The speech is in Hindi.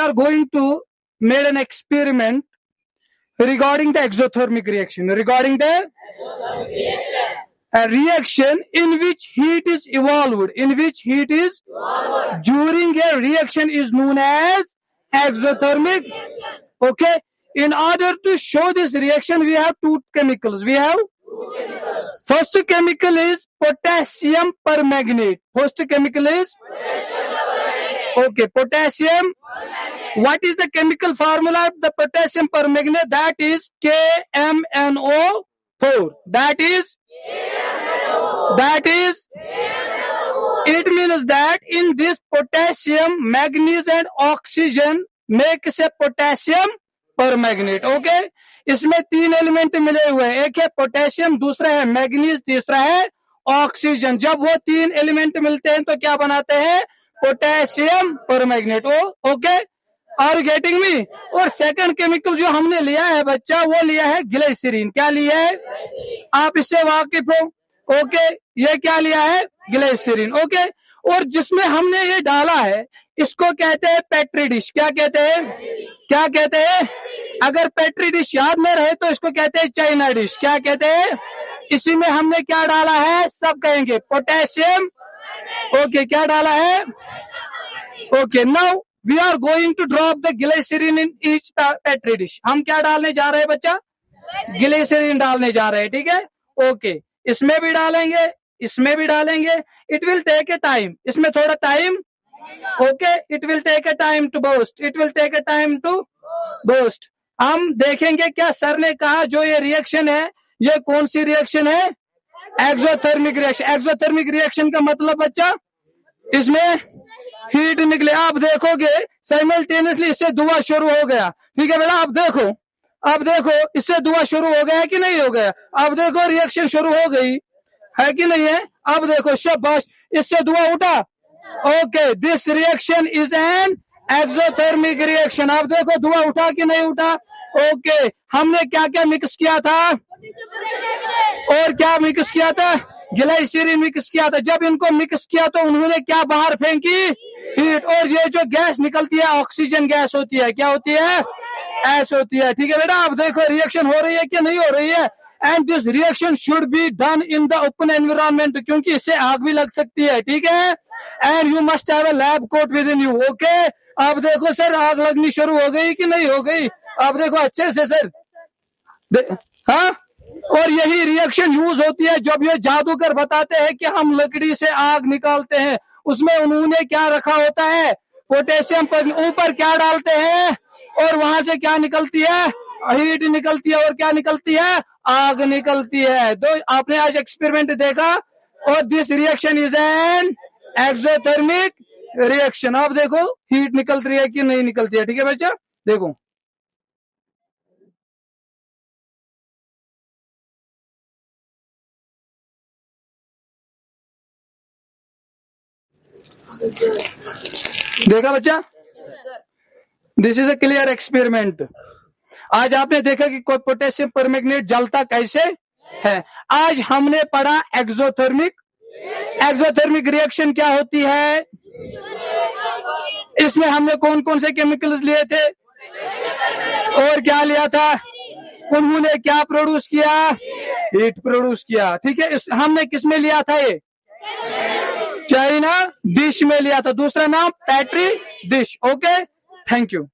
are going to make an experiment regarding the exothermic reaction. Regarding the a reaction in which heat is evolved. In which heat is during a reaction is known as exothermic. Okay. In order to show this reaction, we have two chemicals. We have first chemical is potassium permanganate. First chemical is okay, potassium. What is the chemical formula of the potassium permanganate? That is KMNO4. That is it means that in this potassium, manganese and oxygen makes a potassium परमैग्नेट. Okay, इसमें तीन एलिमेंट मिले हुए हैं. एक है पोटेशियम, दूसरा है मैग्नीज, तीसरा है ऑक्सीजन. जब वो तीन एलिमेंट मिलते हैं तो क्या बनाते हैं? Potassium permanganate. Okay, are getting me? और सेकंड केमिकल जो हमने लिया है बच्चा, वो लिया है ग्लिसरीन. क्या लिया है? आप इससे वाकिफ हो. ओके, ये क्या लिया है? ग्लिसरीन. ओके, और जिसमें हमने ये डाला है इसको कहते हैं पेट्री डिश. क्या कहते हैं? क्या कहते हैं? अगर पेट्री डिश याद में रहे तो इसको कहते हैं चाइना डिश. क्या कहते हैं? इसी में हमने क्या डाला है? सब कहेंगे पोटेशियम. ओके, क्या डाला है? Okay, now we are going to drop the glycerine in each petri dish. हम क्या डालने जा रहे हैं बच्चा? ग्लिसरीन डालने जा रहे हैं. ठीक है. ओके, इसमें भी डालेंगे, इसमें भी डालेंगे. It will take a time. इसमें थोड़ा time. Okay, it will take a time to boost. It will take a time to boost. हम देखेंगे क्या सर ने कहा जो ये रिएक्शन है, ये कौन सी रिएक्शन है? Exothermic reaction. एक्सोथर्मिक रिएक्शन का मतलब बच्चा, इसमें हीट निकले. आप देखोगे साइमल्टेनियसली इससे धुआं शुरू हो गया. ठीक है बेटा, आप देखो, आप देखो इससे धुआं शुरू हो गया है कि नहीं हो गया? आप देखो रिएक्शन शुरू हो गई है कि नहीं है? अब देखो शाबाश, इससे धुआं उठा. Okay, this reaction is an exothermic reaction. आप देखो धुआं उठा कि नहीं उठा? ओके, हमने क्या क्या मिक्स किया था? और क्या मिक्स किया था? ग्लिसरीन मिक्स किया था. जब इनको मिक्स किया तो उन्होंने क्या बाहर फेंकी? हीट. और ये जो गैस निकलती है ऑक्सीजन गैस होती है. क्या होती है? गैस होती है. ठीक है बेटा, आप देखो रिएक्शन हो रही है कि नहीं हो रही है? And this reaction should be done in the open environment, क्योंकि इससे आग भी लग सकती है. ठीक है. And you must have a lab coat with in you. Okay, आप देखो सर आग लगनी शुरू हो गई कि नहीं हो गई? आप देखो अच्छे से सर. हाँ, और यही रिएक्शन यूज होती है जब ये जादूगर बताते हैं कि हम लकड़ी से आग निकालते हैं. उसमें उन्होंने क्या रखा होता है? पोटेशियम पर ऊपर क्या डालते हैं और वहां से क्या निकलती है? हीट निकलती है. और क्या निकलती है? आग निकलती है. तो आपने आज एक्सपेरिमेंट देखा. और this reaction is an exothermic reaction. आप देखो हीट निकल रही है कि नहीं निकलती है. ठीक है बच्चा, देखो देखा बच्चा? This is a clear experiment. आज आपने देखा कि पोटेशियम परमैंगनेट जलता कैसे है. आज हमने पढ़ा एक्सोथर्मिक. एक्सोथर्मिक रिएक्शन क्या होती है? इसमें हमने कौन कौन से केमिकल्स लिए थे और क्या लिया था? उन्होंने क्या प्रोड्यूस किया? हीट प्रोड्यूस किया. ठीक है. हमने किस में लिया था? ये चाइना डिश में लिया था. दूसरा नाम petri dish. Okay, thank you.